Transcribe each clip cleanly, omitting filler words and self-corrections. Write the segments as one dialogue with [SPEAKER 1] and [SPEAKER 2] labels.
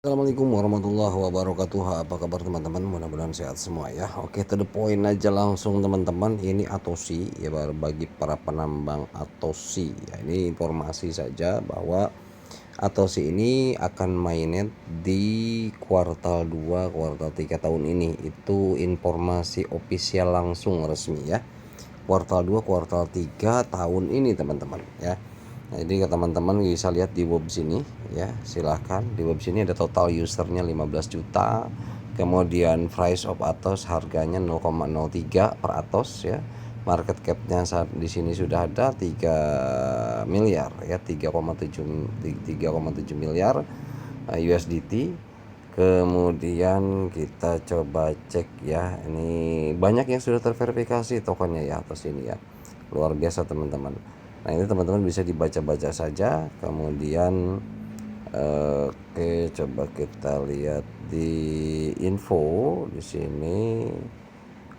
[SPEAKER 1] Assalamualaikum warahmatullahi wabarakatuh. Apa kabar teman-teman? Mudah-mudahan sehat semua ya. Oke, to the point aja langsung teman-teman. Ini Atosi ya, bagi para penambang Atosi. Ya, ini informasi saja bahwa Atosi ini akan mainnet di kuartal 2, kuartal 3 tahun ini. Itu informasi ofisial langsung resmi ya. Kuartal 2, kuartal 3 tahun ini teman-teman ya. Nah, jadi teman-teman bisa lihat di web sini ya, silahkan di web sini ada total usernya 15 juta, kemudian price of Atos harganya 0,03 per Atos ya, market capnya saat di sini sudah ada 3 miliar ya, 3,7 miliar USDT. Kemudian kita coba cek ya, ini banyak yang sudah terverifikasi tokennya ya atas ini ya, luar biasa teman-teman. Nah ini teman-teman bisa dibaca-baca saja. Kemudian oke, coba kita lihat di info di sini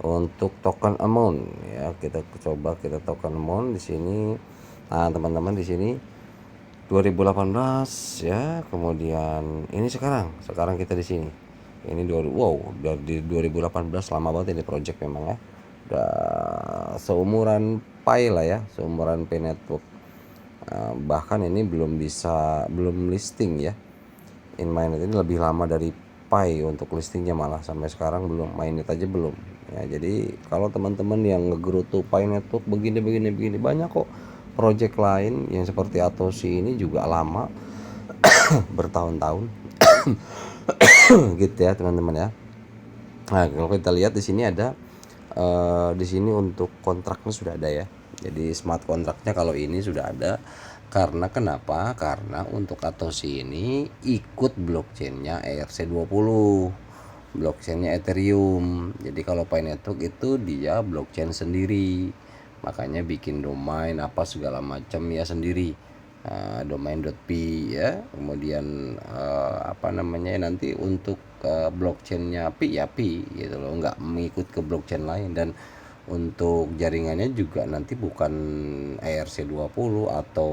[SPEAKER 1] untuk token amount ya. Kita coba token amount di sini. Nah teman-teman di sini 2018 ya, kemudian ini sekarang kita di sini. Ini dari 2018, lama banget ini project memang ya. Udah seumuran Pi lah ya, seumuran Pi Network. Bahkan ini belum listing ya. In mainnet ini lebih lama dari Pi untuk listingnya, malah sampai sekarang belum, mainnet aja belum. Ya, jadi kalau teman-teman yang ngegerutu Pi Network begini banyak kok project lain yang seperti Atosi ini juga lama bertahun-tahun gitu ya teman-teman ya. Nah kalau kita lihat di sini ada di sini untuk kontraknya sudah ada ya. Jadi smart kontraknya kalau ini sudah ada. Karena kenapa? Karena untuk Atosi ini ikut blockchainnya ERC20, blockchainnya Ethereum. Jadi kalau Pi Network itu dia blockchain sendiri, makanya bikin domain apa segala macam ya sendiri. Domain.p ya, kemudian apa namanya nanti untuk blockchainnya Pi ya Pi gitu loh, nggak mengikut ke blockchain lain. Dan untuk jaringannya juga nanti bukan ERC20 atau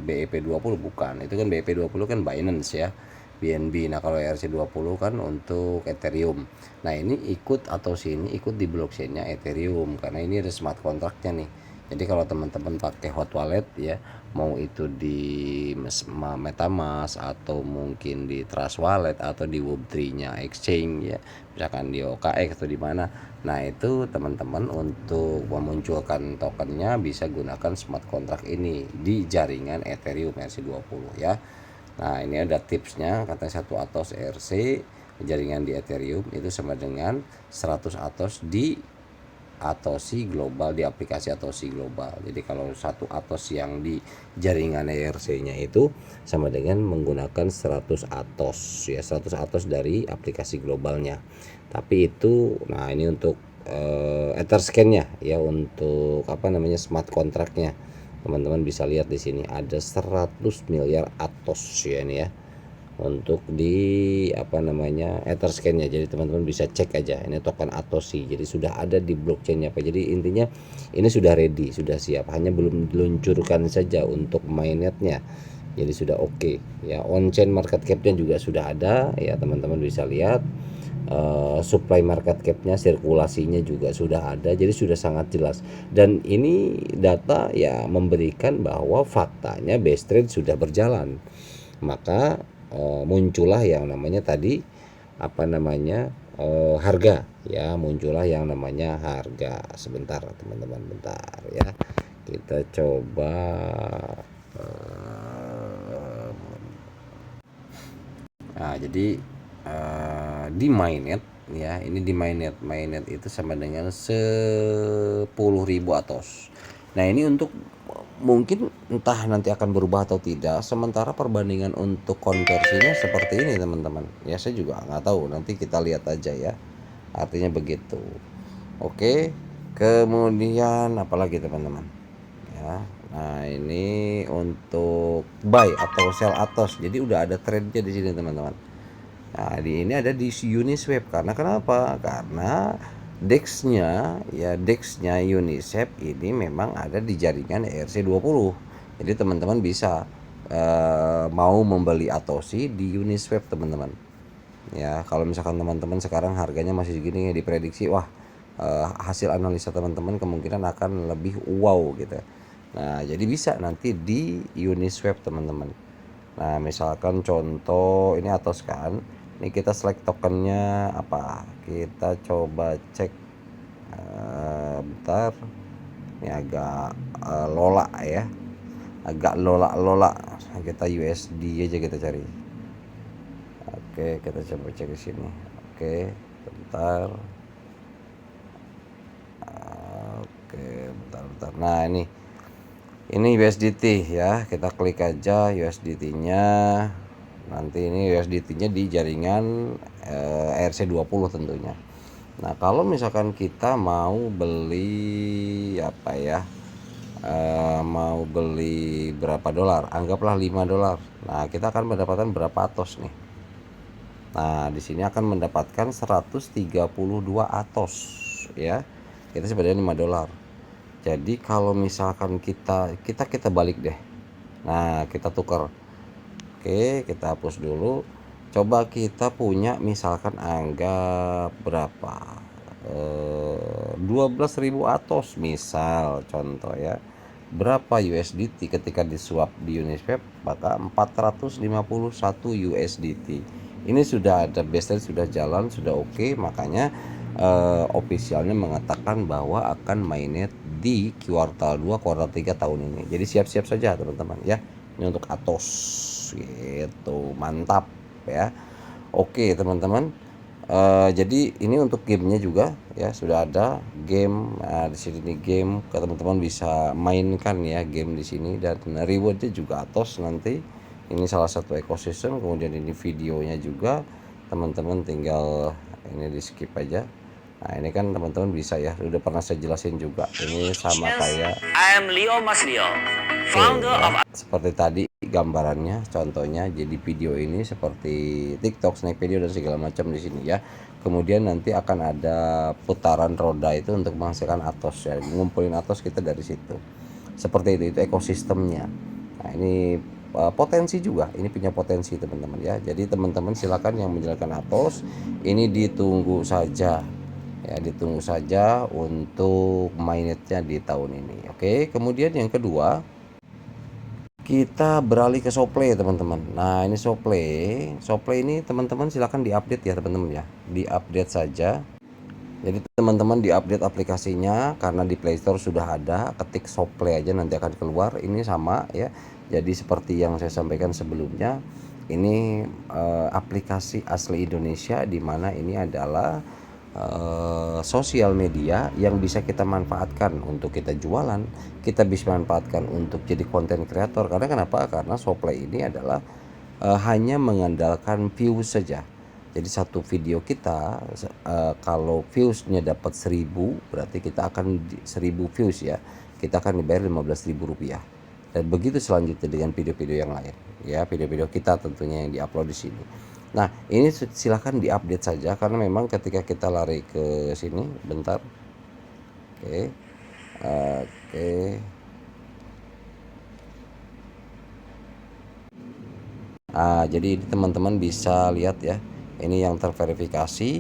[SPEAKER 1] BEP20, bukan. Itu kan BEP20 kan Binance ya, BNB. Nah kalau ERC20 kan untuk Ethereum. Nah ini ikut atau sini ikut di blockchainnya Ethereum karena ini ada smart contractnya nih. Jadi kalau teman-teman pakai hot wallet ya, mau itu di MetaMask atau mungkin di Trust Wallet atau di Web3-nya exchange ya, misalkan di OKX atau di mana. Nah, itu teman-teman untuk memunculkan tokennya bisa gunakan smart contract ini di jaringan Ethereum ERC20 ya. Nah, ini ada tipsnya, katanya 1 Atos ERC jaringan di Ethereum itu sama dengan 100 Atos di Atosi Global, di aplikasi Atosi Global. Jadi kalau 1 Atos yang di jaringan ERC-nya itu sama dengan menggunakan 100 Atos ya, 100 Atos dari aplikasi globalnya. Tapi itu nah ini untuk Etherscan-nya ya, untuk apa namanya smart contract-nya. Teman-teman bisa lihat di sini ada 100 miliar Atos ya ini ya, untuk di apa namanya Etherscan-nya. Jadi teman-teman bisa cek aja ini token Atosi. Jadi sudah ada di blockchain-nya apa. Jadi intinya ini sudah ready, sudah siap, hanya belum diluncurkan saja untuk mainnetnya. Jadi sudah oke ya. On chain market cap-nya juga sudah ada ya, teman-teman bisa lihat. Supply market cap-nya, sirkulasinya juga sudah ada. Jadi sudah sangat jelas. Dan ini data ya memberikan bahwa faktanya base trade sudah berjalan. Maka muncullah yang namanya tadi apa namanya harga ya, muncullah yang namanya harga. Sebentar teman-teman, bentar ya, kita coba nah jadi di mainnet ya, ini di mainnet itu sama dengan 10.000 Atos. Nah ini untuk mungkin entah nanti akan berubah atau tidak, sementara perbandingan untuk konversinya seperti ini teman-teman ya. Saya juga nggak tahu, nanti kita lihat aja ya, artinya begitu. Oke, kemudian apalagi teman-teman ya. Nah ini untuk buy atau sell Atos, jadi udah ada trendnya di sini teman-teman. Nah di ini ada di Uniswap. Karena kenapa? Karena DEX-nya Uniswap ini memang ada di jaringan ERC20. Jadi teman-teman bisa mau membeli Atosi di Uniswap teman-teman. Ya, kalau misalkan teman-teman sekarang harganya masih segini, diprediksi wah, hasil analisa teman-teman kemungkinan akan lebih wow gitu. Nah, jadi bisa nanti di Uniswap teman-teman. Nah, misalkan contoh ini Atos kan, ini kita select tokennya apa, kita coba cek, bentar, ini agak lola ya, agak lola, kita USD aja kita cari. Oke, kita coba cek di sini. Oke, bentar. Oke, bentar. Nah, ini USDT ya. Kita klik aja USDT-nya. Nanti ini USDT-nya di jaringan ERC20 tentunya. Nah, kalau misalkan kita mau beli apa ya? Mau beli berapa dolar? Anggaplah 5 dolar. Nah, kita akan mendapatkan berapa Atos nih? Nah, di sini akan mendapatkan 132 Atos ya. Kita sebenarnya 5 dolar. Jadi kalau misalkan kita balik deh. Nah, kita tukar. Oke, kita hapus dulu. Coba kita punya misalkan anggap berapa? 12.000 Atos misal contoh ya. Berapa USDT ketika disuap di Uniswap? Maka 451 USDT. Ini sudah ada baseline, sudah jalan, sudah oke. Makanya officialnya mengatakan bahwa akan mainnet di kuartal 2 kuartal 3 tahun ini. Jadi siap-siap saja teman-teman ya. Ini untuk Atos gitu. Mantap ya. Oke teman-teman. Jadi ini untuk gamenya juga ya, sudah ada game. Nah, di sini nih game, teman-teman bisa mainkan ya game di sini, dan rewardnya juga Atos nanti. Ini salah satu ekosistem. Kemudian ini videonya juga, teman-teman tinggal ini di skip aja. Nah, ini kan teman-teman bisa ya, udah pernah saya jelasin juga. Ini sama kayak
[SPEAKER 2] I am Leo Mas Leo, founder
[SPEAKER 1] ya,
[SPEAKER 2] of
[SPEAKER 1] seperti tadi gambarannya, contohnya jadi video ini seperti TikTok, snack video dan segala macam di sini ya. Kemudian nanti akan ada putaran roda itu untuk menghasilkan Atos ya, ngumpulin Atos kita dari situ. Seperti itu ekosistemnya. Nah, ini potensi juga, ini punya potensi teman-teman ya. Jadi teman-teman silakan yang menjalankan Atos ini ditunggu saja ya, ditunggu saja untuk mainnetnya di tahun ini. Oke, kemudian yang kedua kita beralih ke Soplay teman-teman. Nah, ini Soplay ini teman-teman silakan diupdate ya teman-teman ya, diupdate saja. Jadi teman-teman diupdate aplikasinya, karena di Play Store sudah ada, ketik Soplay aja nanti akan keluar. Ini sama ya, jadi seperti yang saya sampaikan sebelumnya, ini aplikasi asli Indonesia, di mana ini adalah sosial media yang bisa kita manfaatkan untuk kita jualan, kita bisa manfaatkan untuk jadi konten kreator. Karena kenapa? Karena Soplay ini adalah hanya mengandalkan views saja. Jadi satu video kita kalau viewsnya dapat 1000, berarti kita akan 1000 views ya, kita akan dibayar 15.000 rupiah. Dan begitu selanjutnya dengan video-video yang lain ya, video-video kita tentunya yang diupload di sini. Nah, ini silahkan diupdate saja, karena memang ketika kita lari ke sini bentar. Oke. Oke. Jadi teman-teman bisa lihat ya, ini yang terverifikasi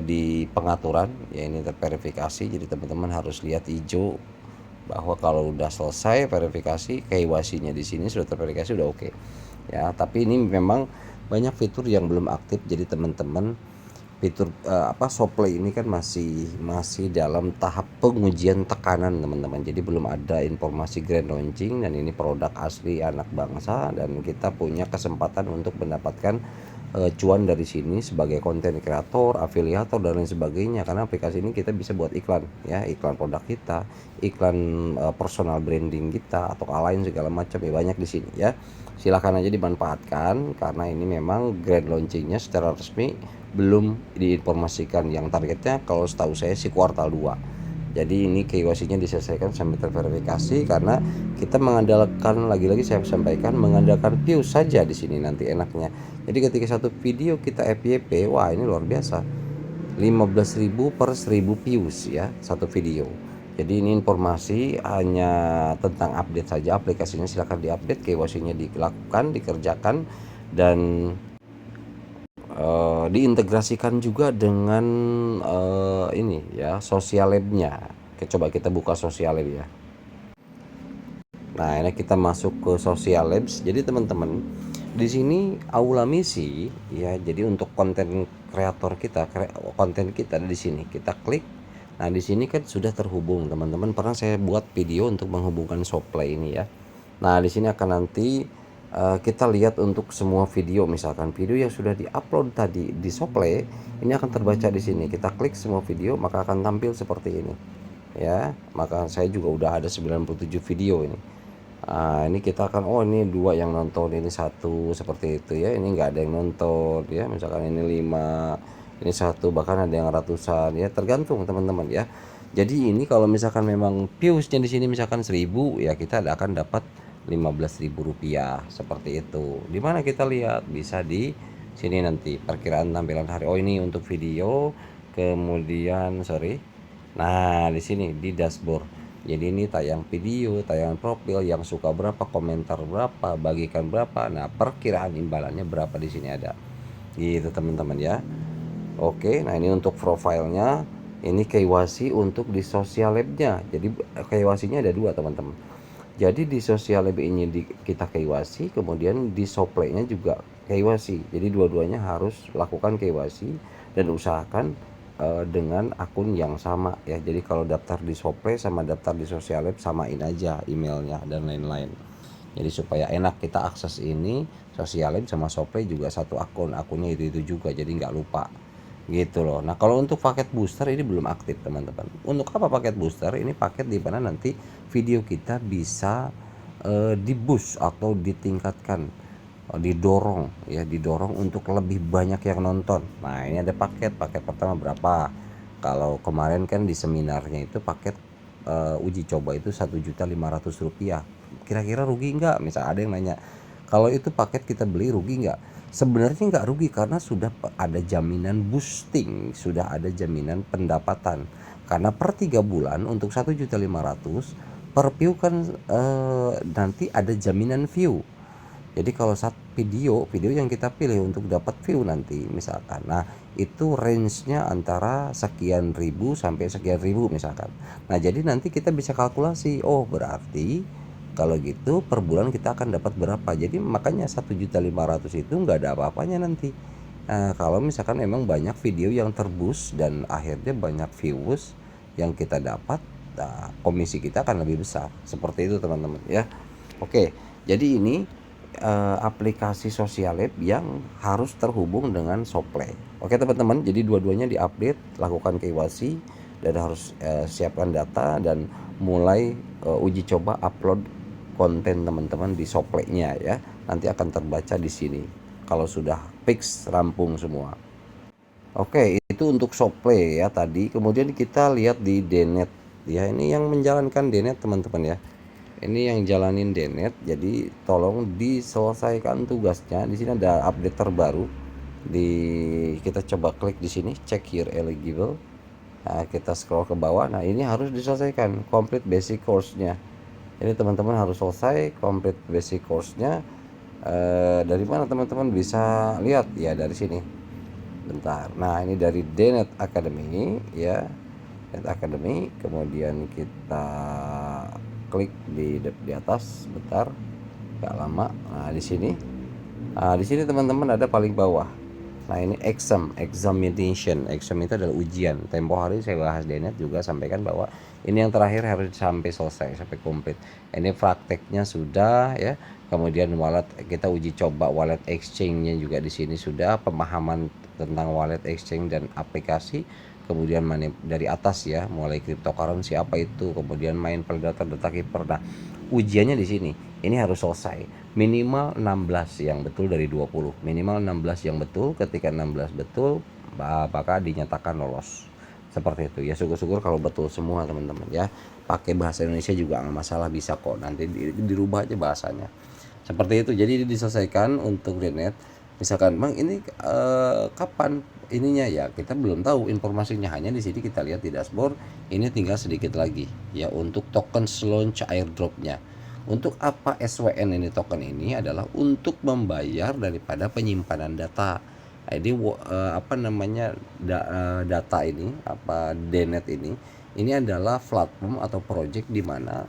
[SPEAKER 1] di pengaturan ya, ini terverifikasi. Jadi teman-teman harus lihat hijau bahwa kalau udah selesai verifikasi, KYC-nya di sini sudah terverifikasi, udah oke. Ya, tapi ini memang banyak fitur yang belum aktif. Jadi teman-teman, fitur Soplay ini kan masih dalam tahap pengujian tekanan teman-teman. Jadi belum ada informasi grand launching, dan ini produk asli anak bangsa, dan kita punya kesempatan untuk mendapatkan cuan dari sini sebagai konten kreator, afiliator dan lain sebagainya. Karena aplikasi ini kita bisa buat iklan ya, iklan produk kita, iklan personal branding kita, atau lain segala macam ya, banyak di sini ya. Silahkan aja dimanfaatkan, karena ini memang grand launchingnya secara resmi belum diinformasikan. Yang targetnya kalau setahu saya sih kuartal 2. Jadi ini KYC-nya diselesaikan sampai terverifikasi, karena kita mengandalkan, lagi-lagi saya sampaikan, mengandalkan views saja di sini nanti enaknya. Jadi ketika satu video kita FYP, wah ini luar biasa. 15.000 per 1000 views ya, satu video. Jadi ini informasi hanya tentang update saja, aplikasinya silahkan diupdate, KYC-nya dilakukan, dikerjakan, dan diintegrasikan juga dengan ini ya, Social Lab-nya. Oke, coba kita buka Social Lab ya. Nah, ini kita masuk ke Social Labs. Jadi teman-teman, di sini Aula Misi ya. Jadi untuk konten kreator kita, konten kita di sini kita klik. Nah, di sini kan sudah terhubung teman-teman. Pernah saya buat video untuk menghubungkan Shopplay ini ya. Nah, di sini akan nanti kita lihat untuk semua video, misalkan video yang sudah diupload tadi di Shopplay, ini akan terbaca di sini. Kita klik semua video, maka akan tampil seperti ini. Ya, maka saya juga udah ada 97 video ini. Ini kita akan, oh ini 2 yang nonton, ini 1, seperti itu ya. Ini nggak ada yang nonton ya, misalkan ini 5, ini 1, bahkan ada yang ratusan ya, tergantung teman-teman ya. Jadi ini kalau misalkan memang viewsnya di sini misalkan 1000 ya, kita akan dapat Rp15.000 seperti itu. Dimana kita lihat bisa di sini nanti perkiraan tampilan hari. Oh ini untuk video, kemudian nah di sini di dashboard. Jadi ini tayang video, tayang profil, yang suka berapa, komentar berapa, bagikan berapa. Nah, perkiraan imbalannya berapa di sini ada. Gitu teman-teman ya. Oke, nah ini untuk profilnya. Ini KYC untuk di Social Lab-nya. Jadi KYC-nya ada 2 teman-teman. Jadi di Social Lab ini kita KYC, kemudian di Shopplay-nya juga KYC. Jadi dua-duanya harus lakukan KYC dan usahakan dengan akun yang sama ya. Jadi kalau daftar di Shopplay sama daftar di Social Lab samain aja emailnya dan lain-lain. Jadi supaya enak kita akses ini, Social Lab sama Shopplay juga satu akun, akunnya itu juga, jadi nggak lupa gitu loh. Nah kalau untuk paket booster ini belum aktif teman-teman. Untuk apa paket booster? Ini paket di mana nanti video kita bisa di boost atau ditingkatkan, didorong ya, didorong untuk lebih banyak yang nonton. Nah ini ada paket pertama berapa. Kalau kemarin kan di seminarnya itu paket uji coba itu Rp1.500.000. Kira-kira rugi nggak? Misal ada yang nanya, kalau itu paket kita beli rugi nggak? Sebenarnya nggak rugi karena sudah ada jaminan boosting, sudah ada jaminan pendapatan. Karena per 3 bulan untuk 1.500.000 per view kan nanti ada jaminan view. Jadi kalau saat video yang kita pilih untuk dapat view nanti misalkan, nah itu range-nya antara sekian ribu sampai sekian ribu misalkan. Nah jadi nanti kita bisa kalkulasi, oh berarti kalau gitu per bulan kita akan dapat berapa. Jadi makanya 1.500.000 itu nggak ada apa-apanya nanti. Nah, kalau misalkan memang banyak video yang terboost dan akhirnya banyak views yang kita dapat, nah, komisi kita akan lebih besar. Seperti itu teman-teman ya. Oke, jadi ini aplikasi Social Lab yang harus terhubung dengan Shopplay. Oke teman-teman, jadi dua-duanya diupdate, lakukan KYC dan harus siapkan data dan mulai uji coba upload konten teman-teman di Shopplay-nya ya. Nanti akan terbaca di sini kalau sudah fix rampung semua. Oke, itu untuk Shopplay ya tadi. Kemudian kita lihat di Dnet ya. Ini yang menjalankan Dnet teman-teman ya. Ini yang jalanin Dnet. Jadi tolong diselesaikan tugasnya. Di sini ada update terbaru. Kita coba klik di sini, check here eligible. Nah, kita scroll ke bawah. Nah, ini harus diselesaikan complete basic course-nya. Jadi teman-teman harus selesai complete basic course-nya. Dari mana teman-teman bisa lihat ya, dari sini. Bentar. Nah, ini dari Dnet Academy ya. Dnet Academy, kemudian kita klik di atas, bentar. Gak lama. Nah, di sini. Nah, di sini teman-teman ada paling bawah. Nah, ini examination. Exam itu adalah ujian. Tempo hari saya bahas Dnet juga sampaikan bahwa ini yang terakhir harus sampai selesai, sampai komplit. Ini prakteknya sudah ya. Kemudian wallet kita uji coba wallet exchange-nya juga di sini sudah, pemahaman tentang wallet exchange dan aplikasi. Kemudian dari atas ya, mulai cryptocurrency apa itu, kemudian main predator, data keeper. Nah, ujiannya di sini. Ini harus selesai. Minimal 16 yang betul dari 20. Minimal 16 yang betul. Ketika 16 betul, maka dinyatakan lolos. Seperti itu ya, syukur-syukur kalau betul semua teman-teman ya. Pakai bahasa Indonesia juga nggak masalah, bisa kok. Nanti dirubah aja bahasanya. Seperti itu. Jadi diselesaikan untuk Dnet. Misalkan, "Bang, ini kapan ininya?" Ya kita belum tahu informasinya, hanya di sini kita lihat di dashboard ini tinggal sedikit lagi ya untuk token launch airdropnya. Untuk apa SWN ini, token ini adalah untuk membayar daripada penyimpanan data. Jadi apa namanya, data ini apa DNet ini adalah platform atau project di mana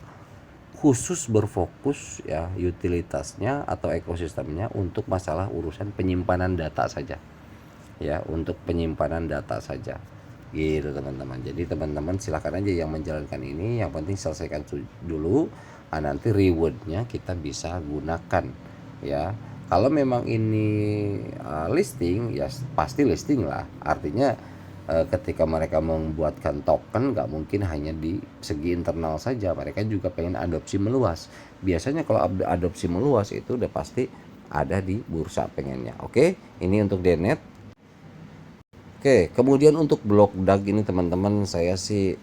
[SPEAKER 1] khusus berfokus ya utilitasnya atau ekosistemnya untuk masalah urusan penyimpanan data saja, ya untuk penyimpanan data saja gitu teman-teman. Jadi teman-teman silakan aja yang menjalankan ini, yang penting selesaikan dulu. Nanti rewardnya kita bisa gunakan ya. Kalau memang ini listing ya pasti listing lah, artinya ketika mereka membuatkan token nggak mungkin hanya di segi internal saja, mereka juga pengen adopsi meluas. Biasanya kalau adopsi meluas itu udah pasti ada di bursa pengennya. Oke, ini untuk DNet. Oke, kemudian untuk Blockdag ini teman-teman, saya sih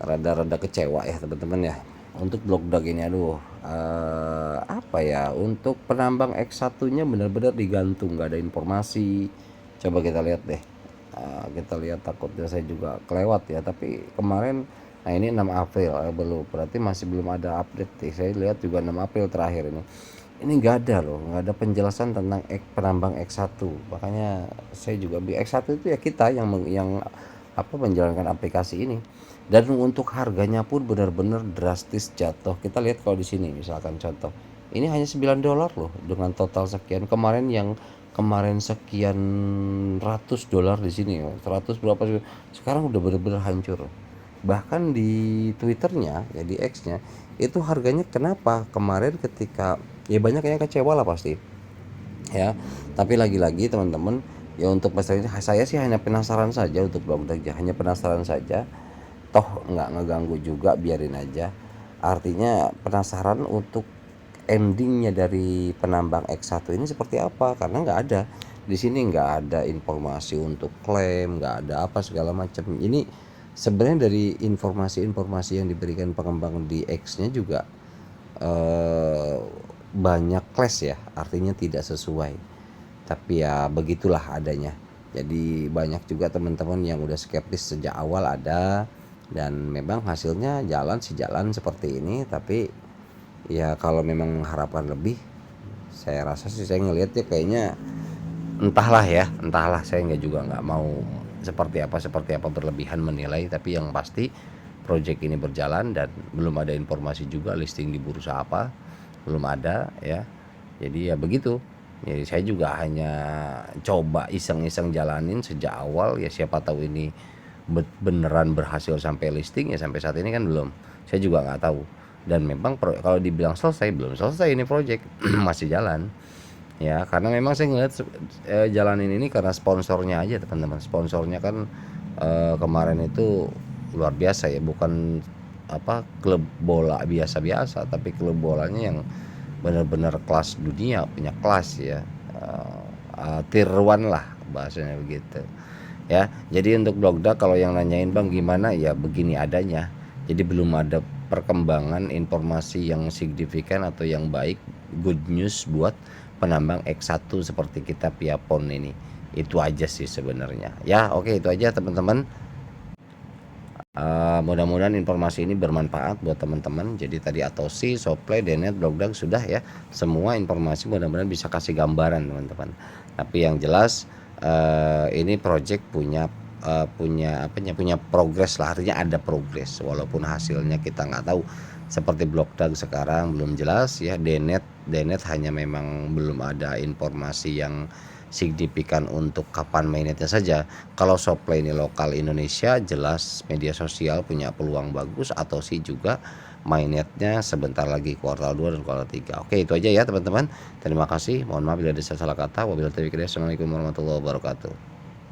[SPEAKER 1] rada-rada kecewa ya teman-teman ya. Untuk Blockdag ini aduh, apa ya, untuk penambang X1-nya benar-benar digantung, nggak ada informasi. Coba kita lihat deh. Kita lihat, takutnya saya juga kelewat ya, tapi kemarin, nah ini 6 April belum, berarti masih belum ada update nih. Saya lihat juga 6 April terakhir ini nggak ada loh, nggak ada penjelasan tentang penambang X1. Makanya saya juga X1 itu ya kita yang apa menjalankan aplikasi ini. Dan untuk harganya pun benar-benar drastis jatuh. Kita lihat kalau di sini misalkan contoh, ini hanya $9 loh dengan total sekian. Kemarin sekian ratus dolar di sini, 100 berapa sih? Sekarang udah benar-benar hancur. Bahkan di Twitternya ya di X-nya itu harganya kenapa kemarin ketika ya banyak yang kecewa lah pasti ya. Tapi lagi-lagi teman-teman ya, untuk masalah ini saya sih hanya penasaran saja untuk Blockdag, hanya penasaran saja, toh nggak ngeganggu juga, biarin aja. Artinya penasaran untuk endingnya dari penambang X1 ini seperti apa, karena nggak ada di sini, nggak ada informasi untuk klaim, nggak ada apa segala macam. Ini sebenarnya dari informasi-informasi yang diberikan pengembang di X-nya juga banyak clash ya, artinya tidak sesuai. Tapi ya begitulah adanya. Jadi banyak juga teman-teman yang udah skeptis sejak awal ada, dan memang hasilnya jalan seperti ini. Tapi ya kalau memang harapan lebih, saya rasa sih, saya ngelihatnya kayaknya entahlah, saya nggak mau seperti apa berlebihan menilai. Tapi yang pasti project ini berjalan dan belum ada informasi juga listing di bursa apa, belum ada ya. Jadi ya begitu. Jadi saya juga hanya coba iseng-iseng jalanin sejak awal ya, siapa tahu ini beneran berhasil sampai listing ya. Sampai saat ini kan belum, saya juga nggak tahu. Dan memang kalau dibilang selesai, belum selesai ini project masih jalan ya, karena memang saya ngeliat jalanin ini karena sponsornya aja teman-teman. Sponsornya kan kemarin itu luar biasa ya, bukan apa klub bola biasa-biasa, tapi klub bolanya yang benar-benar kelas dunia, punya kelas ya, tier 1 lah bahasanya begitu ya. Jadi untuk Blockdag kalau yang nanyain Bang gimana, ya begini adanya. Jadi belum ada perkembangan informasi yang signifikan atau yang baik, good news buat penambang X1 seperti kita Piapon ini. Itu aja sih sebenarnya ya. Oke, itu aja teman-teman. Mudah-mudahan informasi ini bermanfaat buat teman-teman. Jadi tadi Atosi, Soplay, DNet, Blockdag sudah ya, semua informasi mudah-mudahan bisa kasih gambaran teman-teman. Tapi yang jelas ini project punya progres lah, artinya ada progres walaupun hasilnya kita nggak tahu. Seperti Blockdag sekarang belum jelas ya. DNet hanya memang belum ada informasi yang signifikan untuk kapan mainnetnya saja. Kalau Soplay ini lokal Indonesia, jelas media sosial punya peluang bagus, atau sih juga mainnetnya sebentar lagi kuartal 2 dan kuartal 3. Oke, itu aja ya teman-teman. Terima kasih. Mohon maaf bila ada salah kata. Wabillahi taufiq hidayah. Assalamualaikum warahmatullahi wabarakatuh.